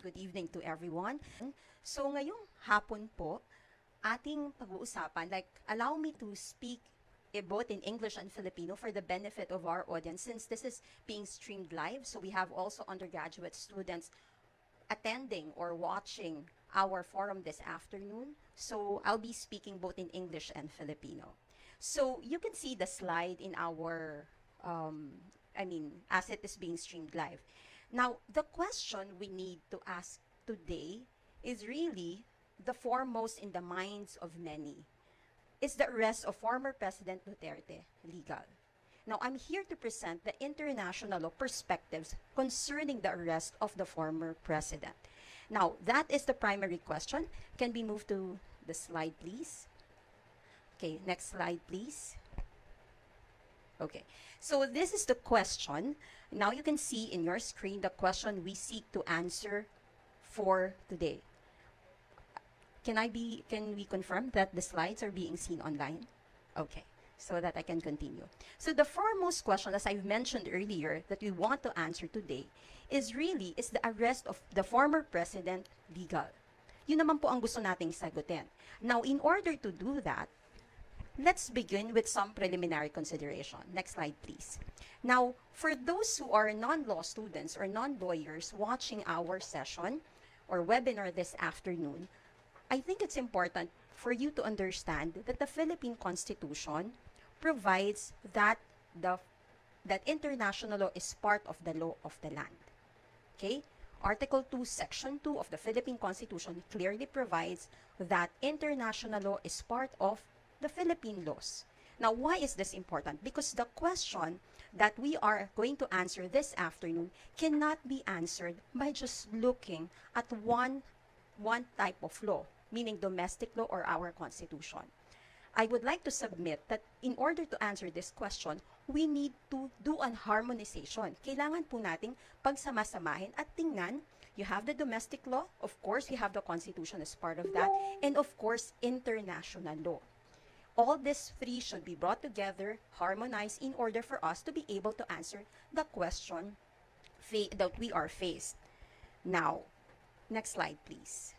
good evening to everyone. So ngayong hapon po, ating pag-uusapan, allow me to speak both in English and Filipino for the benefit of our audience since this is being streamed live. So we have also undergraduate students attending or watching our forum this afternoon. So I'll be speaking both in English and Filipino. So you can see the slide in our, as it is being streamed live. Now, the question we need to ask today is really the foremost in the minds of many. Is the arrest of former President Duterte legal? Now, I'm here to present the international law perspectives concerning the arrest of the former president. Now, that is the primary question. Can we move to the slide, please? Okay, next slide, please. Okay, so this is the question. Now you can see in your screen the question we seek to answer for today. Can we confirm that the slides are being seen online? Okay, so that I can continue. So the foremost question, as I've mentioned earlier, that we want to answer today is the arrest of the former president legal? Yun naman po ang gusto nating sagutin. Now, in order to do that, let's begin with some preliminary consideration. Next slide, please. Now, for those who are non-law students or non-lawyers watching our session or webinar this afternoon, I think it's important for you to understand that the Philippine Constitution provides that that international law is part of the law of the land. Okay? Article 2, Section 2 of the Philippine Constitution clearly provides that international law is part of the Philippine laws. Now, why is this important? Because the question that we are going to answer this afternoon cannot be answered by just looking at one type of law, meaning domestic law or our Constitution. I would like to submit that in order to answer this question, we need to do an harmonization. Kailangan po nating pagsamasamahin at tingnan, you have the domestic law, of course, you have the Constitution as part of that, and of course, international law. All these three should be brought together, harmonized, in order for us to be able to answer the question that we are faced. Now, next slide, please.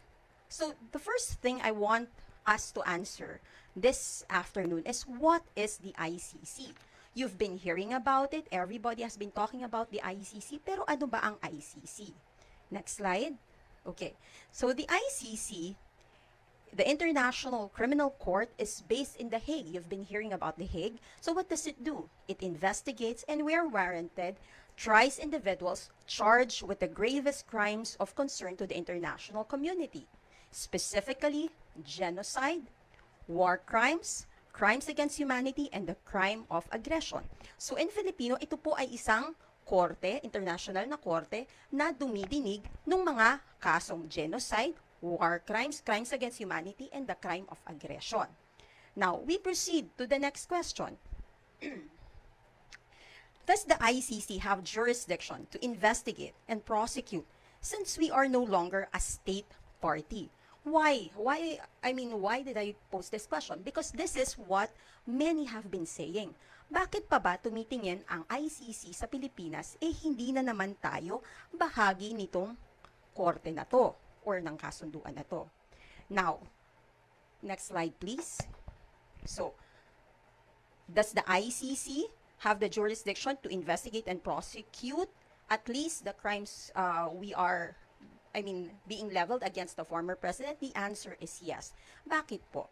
So, the first thing I want us to answer this afternoon is, what is the ICC? You've been hearing about it. Everybody has been talking about the ICC. Pero ano ba ang ICC? Next slide. Okay. So, the ICC, the International Criminal Court, is based in The Hague. You've been hearing about The Hague. So what does it do? It investigates and, where warranted, tries individuals charged with the gravest crimes of concern to the international community, specifically genocide, war crimes, crimes against humanity, and the crime of aggression. So in Filipino, ito po ay isang korte, international na korte, na dumidinig ng mga kasong genocide, war crimes, crimes against humanity, and the crime of aggression. Now, we proceed to the next question. Does the ICC have jurisdiction to investigate and prosecute since we are no longer a state party? Why? Why did I pose this question? Because this is what many have been saying. Bakit pa ba tumitingin ang ICC sa Pilipinas, hindi na naman tayo bahagi nitong korte na to or ng kasunduan na to? Now, next slide, please. So, does the ICC have the jurisdiction to investigate and prosecute at least the crimes being leveled against the former president? The answer is yes. Bakit po?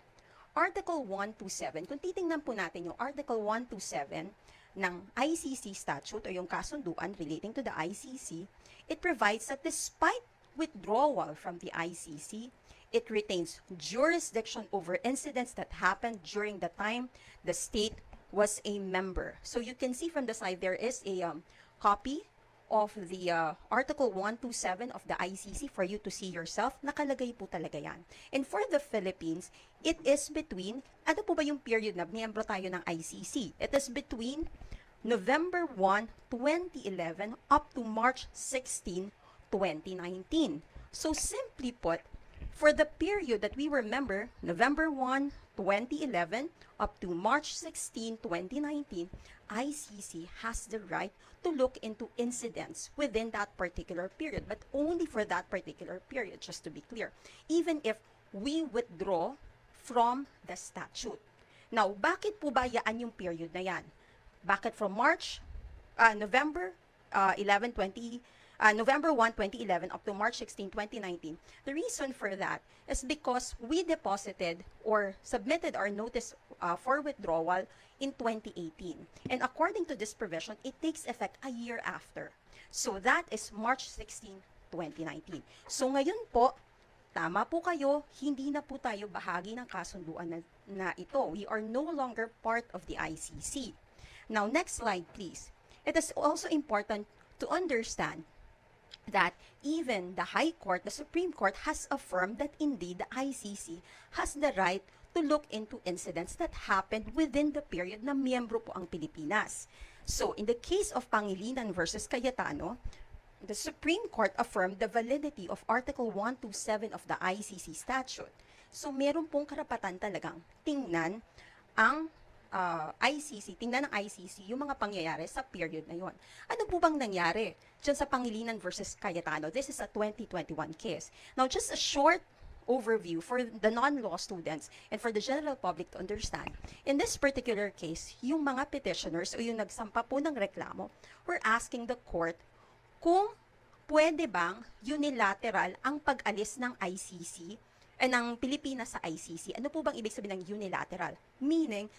Article 127, kung titingnan po natin yung Article 127 ng ICC statute o yung kasunduan relating to the ICC, it provides that despite withdrawal from the ICC, it retains jurisdiction over incidents that happened during the time the state was a member. So you can see from the slide there is a copy of the Article 127 of the ICC for you to see yourself. Nakalagay po talaga yan. And for the Philippines, it is between, ano po ba yung period na miyembro tayo ng ICC? It is between November 1, 2011 up to March 16, 2019. So simply put, for the period that we were member, November 1, 2011 up to March 16, 2019, ICC has the right to look into incidents within that particular period, but only for that particular period, just to be clear, even if we withdraw from the statute. Now, bakit po ba yaan yung period na yan? Bakit from November 1, 2011 up to March 16, 2019. The reason for that is because we deposited or submitted our notice for withdrawal in 2018. And according to this provision, it takes effect a year after. So that is March 16, 2019. So ngayon po, tama po kayo, hindi na po tayo bahagi ng kasunduan na ito. We are no longer part of the ICC. Now, next slide, please. It is also important to understand that even the High Court, the Supreme Court, has affirmed that indeed the ICC has the right to look into incidents that happened within the period na miyembro po ang Pilipinas. So, in the case of Pangilinan versus Cayetano, the Supreme Court affirmed the validity of Article 127 of the ICC statute. So, meron pong karapatan talagang tingnan ang tingnan ng ICC yung mga pangyayari sa period na yon. Ano po bang nangyari dyan sa Pangilinan versus Cayetano? This is a 2021 case. Now, just a short overview for the non-law students and for the general public to understand. In this particular case, yung mga petitioners o yung nagsampa po ng reklamo were asking the court kung pwede bang unilateral ang pag-alis ng ICC ng Pilipinas sa ICC. Ano po bang ibig sabihin ng unilateral? Meaning,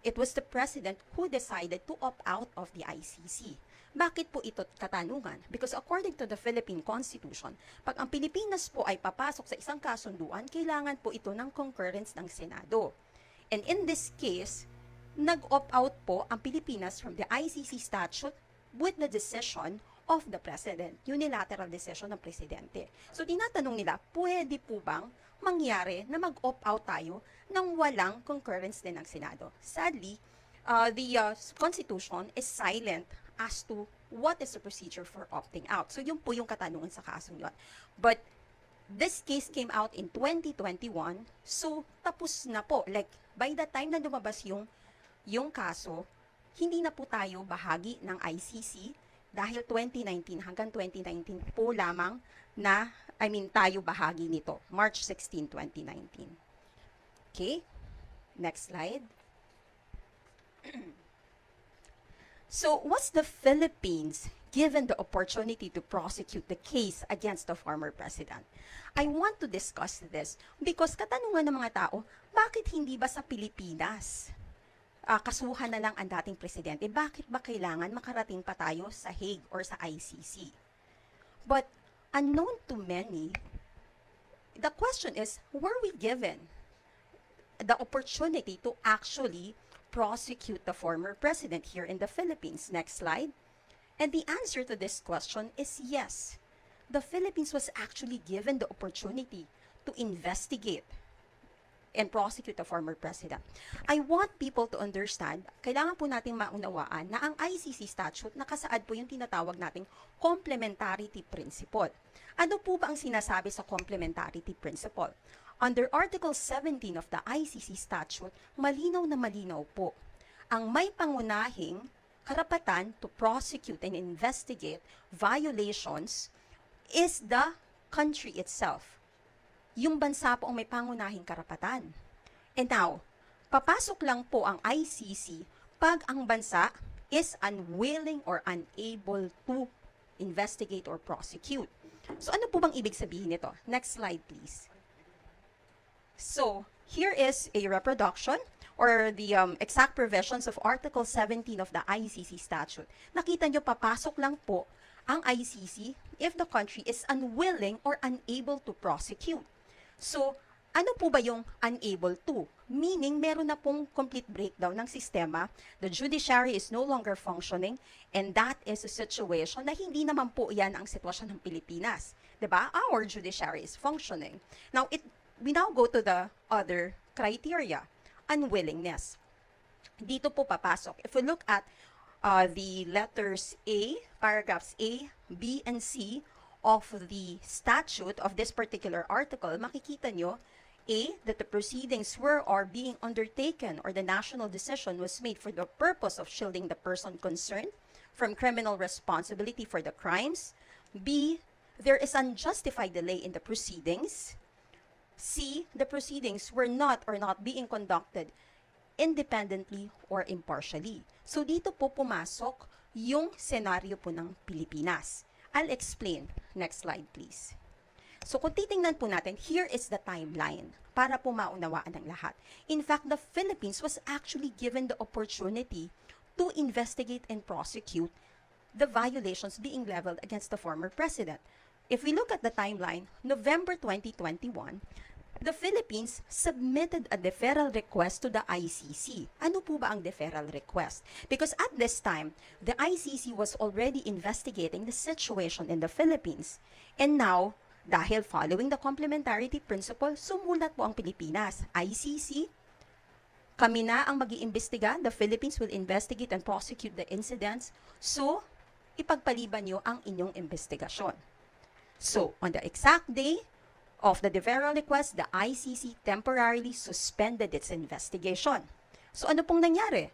it was the president who decided to opt out of the ICC. Bakit po ito katanungan? Because according to the Philippine Constitution, pag ang Pilipinas po ay papasok sa isang kasunduan, kailangan po ito ng concurrence ng Senado. And in this case, nag-opt out po ang Pilipinas from the ICC statute with the decision of the president, unilateral decision ng presidente. So tinatanong nila, pwede po bang mangyari na mag-opt out tayo nang walang concurrence din ng Senado? Sadly, the Constitution is silent as to what is the procedure for opting out. So yun po yung katanungan sa kasong yun. But this case came out in 2021, so tapos na po. Like, by the time na lumabas yung kaso, hindi na po tayo bahagi ng ICC dahil 2019 hanggang 2019 po lamang na tayo bahagi nito, March 16, 2019. Okay, next slide. So, was the Philippines given the opportunity to prosecute the case against the former president? I want to discuss this because katanungan ng mga tao, bakit hindi ba sa Pilipinas kasuhan na lang ang dating presidente? Bakit ba kailangan makarating pa tayo sa Hague or sa ICC? But unknown to many, the question is, were we given the opportunity to actually prosecute the former president here in the Philippines? Next slide. And the answer to this question is yes. The Philippines was actually given the opportunity to investigate and prosecute the former president. I want people to understand, kailangan po nating maunawaan na ang ICC statute nakasaad po yung tinatawag nating complementarity principle. Ano po ba ang sinasabi sa complementarity principle? Under Article 17 of the ICC statute, malinaw na malinaw po. Ang may pangunahing karapatan to prosecute and investigate violations is the country itself. Yung bansa po ang may pangunahing karapatan. And now, papasok lang po ang ICC pag ang bansa is unwilling or unable to investigate or prosecute. So ano po bang ibig sabihin nito? Next slide, please. So, here is a reproduction or the exact provisions of Article 17 of the ICC statute. Nakita nyo, papasok lang po ang ICC if the country is unwilling or unable to prosecute. So, ano po ba yung unable to? Meaning, meron na pong complete breakdown ng sistema. The judiciary is no longer functioning, and that is a situation na hindi naman po yan ang sitwasyon ng Pilipinas. Diba? Our judiciary is functioning. Now, we now go to the other criteria, unwillingness. Dito po papasok. If we look at the letters A, paragraphs A, B, and C of the statute of this particular article, makikita nyo, A, that the proceedings were or being undertaken or the national decision was made for the purpose of shielding the person concerned from criminal responsibility for the crimes. B, there is unjustified delay in the proceedings. C, the proceedings were not or not being conducted independently or impartially. So dito po pumasok yung senaryo po ng Pilipinas. I'll explain. Next slide, please. So kung titingnan po natin, here is the timeline para po maunawaan ng lahat. In fact, the Philippines was actually given the opportunity to investigate and prosecute the violations being leveled against the former president. If we look at the timeline, November 2021, the Philippines submitted a deferral request to the ICC. Ano po ba ang deferral request? Because at this time, the ICC was already investigating the situation in the Philippines. And now, dahil following the complementarity principle, sumulat po ang Pilipinas. ICC, kami na ang mag-iimbestiga. The Philippines will investigate and prosecute the incidents. So, ipagpaliban nyo ang inyong investigasyon. So, on the exact day of the deferral request, the ICC temporarily suspended its investigation. So, ano pong nangyari?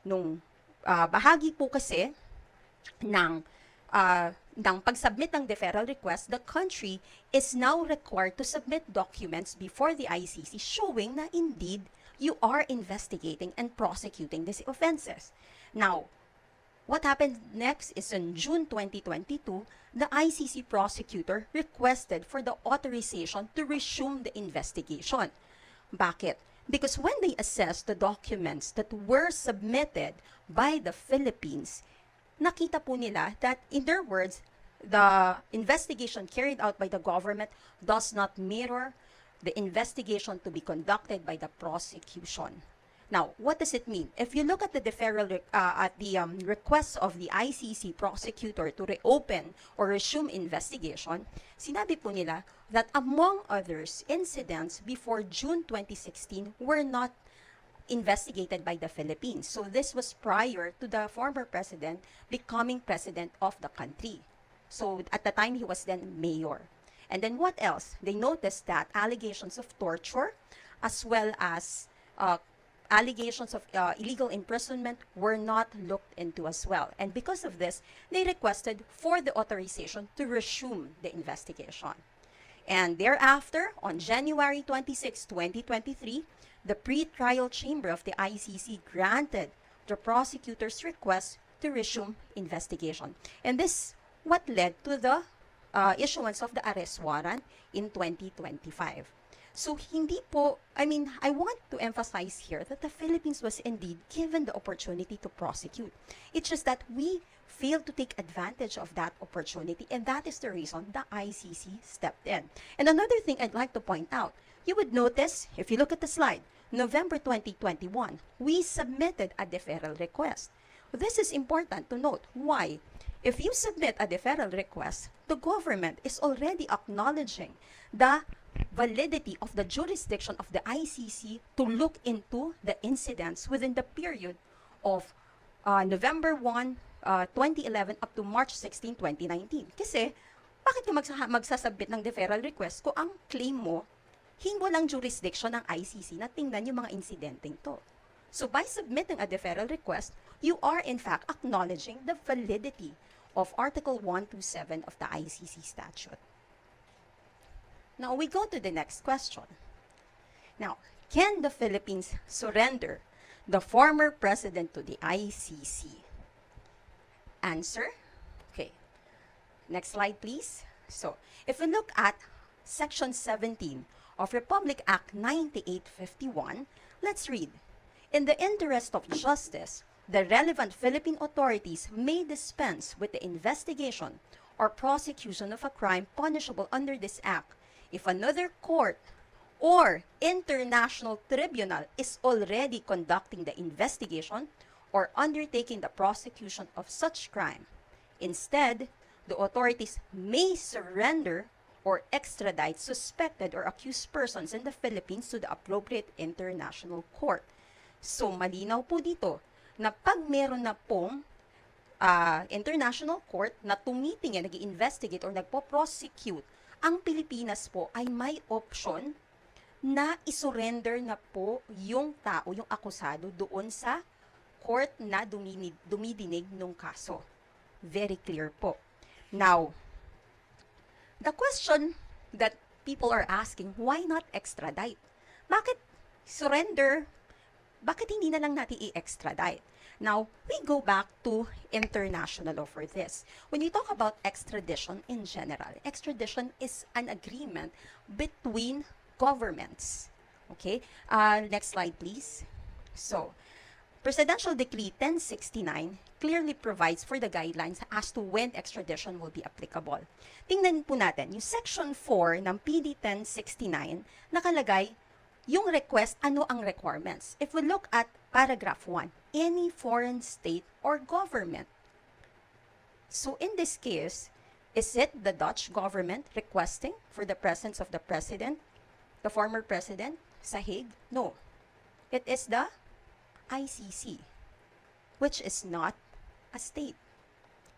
Nung bahagi po kasi ng pag-submit ng deferral request, the country is now required to submit documents before the ICC showing na indeed you are investigating and prosecuting these offenses. Now, what happened next is in June 2022, the ICC prosecutor requested for the authorization to resume the investigation. Bakit? Because when they assessed the documents that were submitted by the Philippines, nakita po nila that, in their words, the investigation carried out by the government does not mirror the investigation to be conducted by the prosecution. Now, what does it mean? If you look at the deferral, request of the ICC prosecutor to reopen or resume investigation, sinabi po nila that among others, incidents before June 2016 were not investigated by the Philippines. So this was prior to the former president becoming president of the country. So at the time, he was then mayor. And then what else? They noticed that allegations of torture as well as allegations of illegal imprisonment were not looked into as well. And because of this, they requested for the authorization to resume the investigation. And thereafter, on January 26, 2023, the pre-trial chamber of the ICC granted the prosecutor's request to resume investigation. And this what led to the issuance of the arrest warrant in 2025. So hindi po, I want to emphasize here that the Philippines was indeed given the opportunity to prosecute. It's just that we failed to take advantage of that opportunity, and that is the reason the ICC stepped in. And another thing I'd like to point out, you would notice, if you look at the slide, November 2021, we submitted a deferral request. This is important to note. Why? If you submit a deferral request, the government is already acknowledging the validity of the jurisdiction of the ICC to look into the incidents within the period of November 1, 2011 up to March 16, 2019. Kasi, bakit ka magsasubmit ng deferral request kung ang claim mo, hingo lang jurisdiction ng ICC na tingnan yung mga insidenteng to? So, by submitting a deferral request, you are in fact acknowledging the validity of Article 127 of the ICC statute. Now, we go to the next question. Now, can the Philippines surrender the former president to the ICC? Answer? Okay. Next slide, please. So, if we look at Section 17 of Republic Act 9851, let's read. In the interest of justice, the relevant Philippine authorities may dispense with the investigation or prosecution of a crime punishable under this act if another court or international tribunal is already conducting the investigation or undertaking the prosecution of such crime. Instead, the authorities may surrender or extradite suspected or accused persons in the Philippines to the appropriate international court. So, malinaw po dito na pag meron na pong international court na tumitingin, nag-investigate or nagpo-prosecute, ang Pilipinas po ay may option na isurrender na po yung tao, yung akusado doon sa court na dumidinig ng kaso. Very clear po. Now, the question that people are asking, why not extradite? Bakit surrender? Bakit hindi na lang natin i-extradite? Now, we go back to international law for this. When we talk about extradition in general, extradition is an agreement between governments. Okay? Next slide, please. So, Presidential Decree 1069 clearly provides for the guidelines as to when extradition will be applicable. Tingnan po natin, yung Section 4 ng PD 1069, nakalagay yung request, ano ang requirements. If we look at paragraph 1, any foreign state or government. So in this case, is it the Dutch government requesting for the presence of the president, the former president, sa Hague? No. It is the ICC, which is not a state.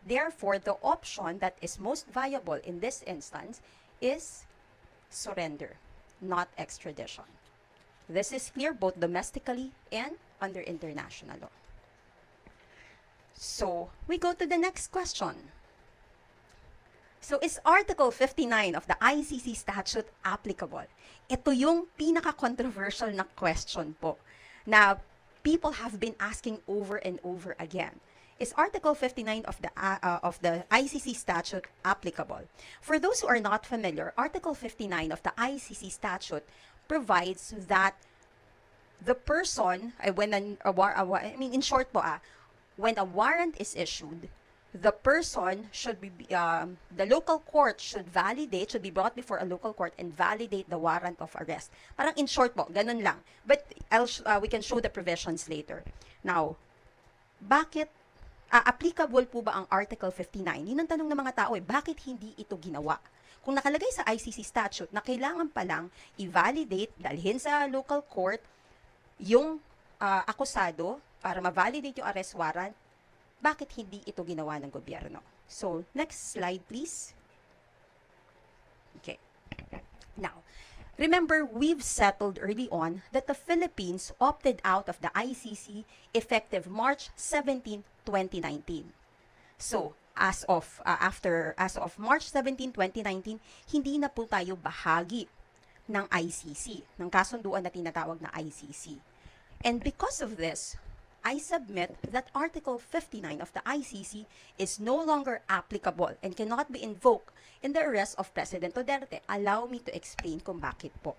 Therefore, the option that is most viable in this instance is surrender, not extradition. This is clear both domestically and under international law. So, we go to the next question. So, is Article 59 of the ICC statute applicable? Ito yung pinaka-controversial na question po na people have been asking over and over again. Is Article 59 of the ICC statute applicable? For those who are not familiar, Article 59 of the ICC statute provides that the person, in short po, when a warrant is issued, the person should be, the local court should be brought before a local court and validate the warrant of arrest. Parang in short po, ganun lang. But we can show the provisions later. Now, bakit applicable po ba ang Article 59? Yun ang tanong ng mga tao bakit hindi ito ginawa? Kung nakalagay sa ICC statute na kailangan palang i-validate, dalhin sa local court, yung akusado para ma-validate yung arrest warrant, bakit hindi ito ginawa ng gobyerno? So, next slide please. Okay. Now, remember, we've settled early on that the Philippines opted out of the ICC effective March 17, 2019. So, as of March 17, 2019, hindi na po tayo bahagi ng ICC, ng kasunduan na tinatawag na ICC. And because of this, I submit that Article 59 of the ICC is no longer applicable and cannot be invoked in the arrest of President Duterte. Allow me to explain kung bakit po.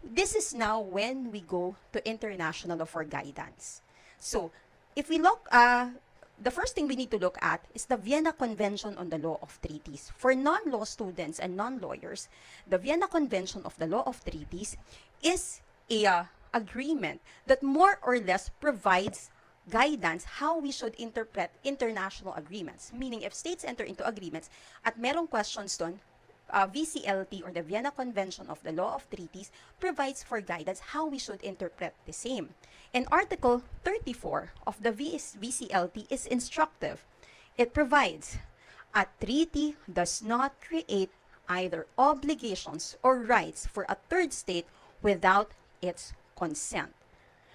This is now when we go to international law for guidance. So, if we look, the first thing we need to look at is the Vienna Convention on the Law of Treaties. For non-law students and non-lawyers, the Vienna Convention of the Law of Treaties is a agreement that more or less provides guidance how we should interpret international agreements. Meaning, if states enter into agreements at merong questions doon, VCLT or the Vienna Convention of the Law of Treaties provides for guidance how we should interpret the same. And Article 34 of the VCLT is instructive. It provides, a treaty does not create either obligations or rights for a third state without its consent.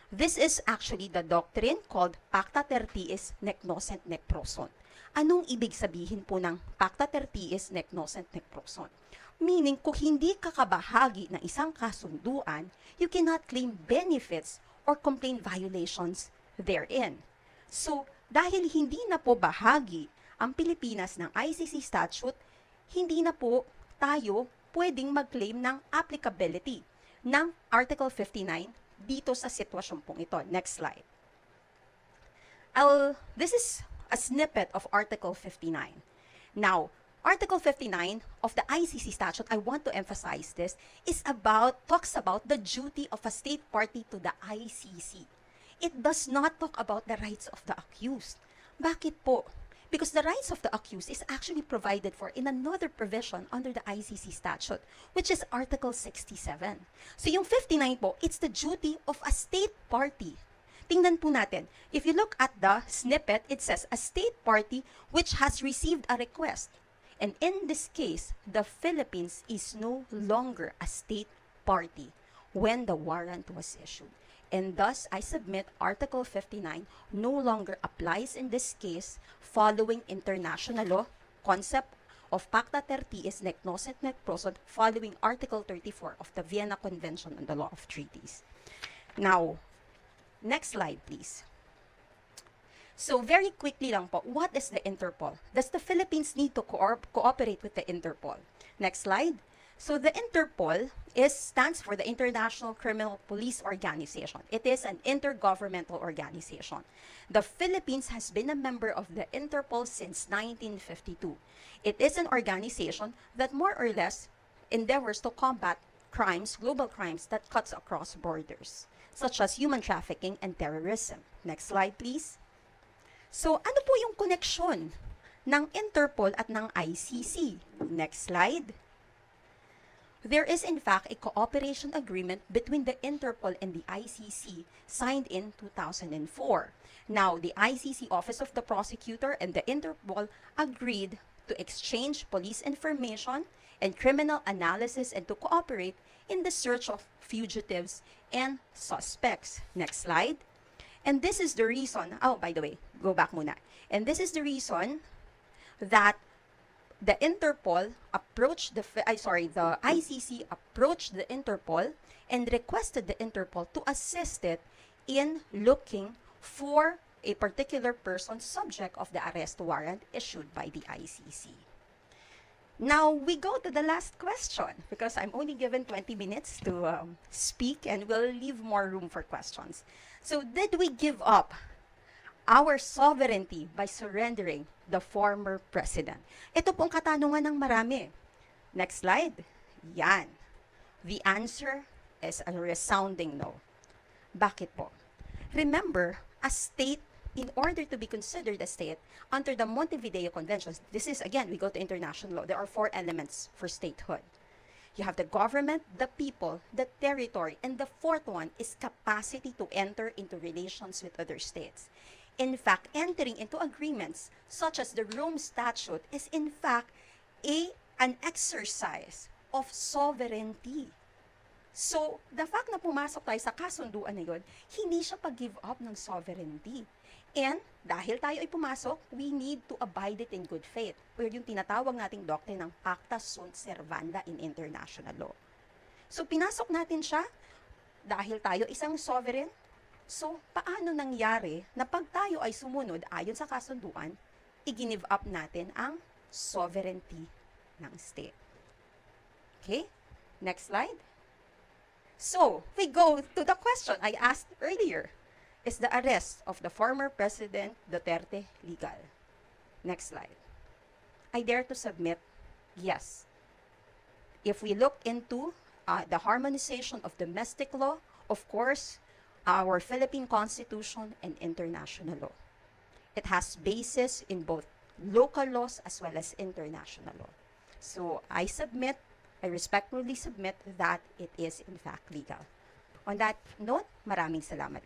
This is actually the doctrine called Pacta Tertiis Nec Nocent Nec Prosunt. Anong ibig sabihin po ng Pacta Tertiis Nec Nocent Nec Prosunt? Meaning, kung hindi ka kabahagi ng isang kasunduan, you cannot claim benefits or complain violations therein. So, dahil hindi na po bahagi ang Pilipinas ng ICC statute, hindi na po tayo pwedeng mag-claim ng applicability ng Article 59 dito sa sitwasyon pong ito. Next slide. This is a snippet of Article 59. Now, Article 59 of the ICC statute, I want to emphasize this, talks about the duty of a state party to the ICC. It does not talk about the rights of the accused. Bakit po? Because the rights of the accused is actually provided for in another provision under the ICC statute, which is Article 67. So yung 59 po, it's the duty of a state party. Tingnan po natin. If you look at the snippet, it says a state party which has received a request. And in this case, the Philippines is no longer a state party. when the warrant was issued. And thus, I submit Article 59 no longer applies in this case following international law, concept of Pacta Tertiis nec nocet nec prosod, following Article 34 of the Vienna Convention on the Law of Treaties. Now, next slide, please. So very quickly lang po, what is the Interpol? Does the Philippines need to cooperate with the Interpol? Next slide. So the Interpol stands for the International Criminal Police Organization. It is an intergovernmental organization. The Philippines has been a member of the Interpol since 1952. It is an organization that more or less endeavors to combat crimes, global crimes that cuts across borders, such as human trafficking and terrorism. Next slide, please. So, ano po yung koneksyon ng Interpol at ng ICC? Next slide. There is in fact a cooperation agreement between the Interpol and the ICC signed in 2004. Now, the ICC Office of the Prosecutor and the Interpol agreed to exchange police information and criminal analysis and to cooperate in the search of fugitives and suspects. Next slide. And this is the reason, oh, by the way, go back muna. And this is the reason that the Interpol approached the ICC approached the Interpol and requested the Interpol to assist it in looking for a particular person subject of the arrest warrant issued by the ICC. Now, we go to the last question because I'm only given 20 minutes to speak and we'll leave more room for questions. So, did we give up our sovereignty by surrendering the former president? Ito pong katanungan ng marami. Next slide. Yan. The answer is a resounding no. Bakit po? Remember, a state, in order to be considered a state under the Montevideo Conventions, this is, again, we go to international law. There are 4 elements for statehood. You have the government, the people, the territory, and the 4th one is capacity to enter into relations with other states. In fact, entering into agreements such as the Rome Statute is in fact an exercise of sovereignty. So, the fact na pumasok tayo sa kasunduan na yun, hindi siya pag-give up ng sovereignty. And dahil tayo ay pumasok, we need to abide it in good faith. Or yung tinatawag nating doctrine ng pacta sunt servanda in international law. So, pinasok natin siya dahil tayo isang sovereign. So, paano nangyari na pag tayo ay sumunod ayon sa kasunduan, i-give up natin ang sovereignty ng state? Okay? Next slide. So, we go to the question I asked earlier. Is the arrest of the former President Duterte legal? Next slide. I dare to submit, yes. If we look into the harmonization of domestic law, of course, our Philippine Constitution and international law. It has basis in both local laws as well as international law. So, I respectfully submit that it is in fact legal. On that note, maraming salamat.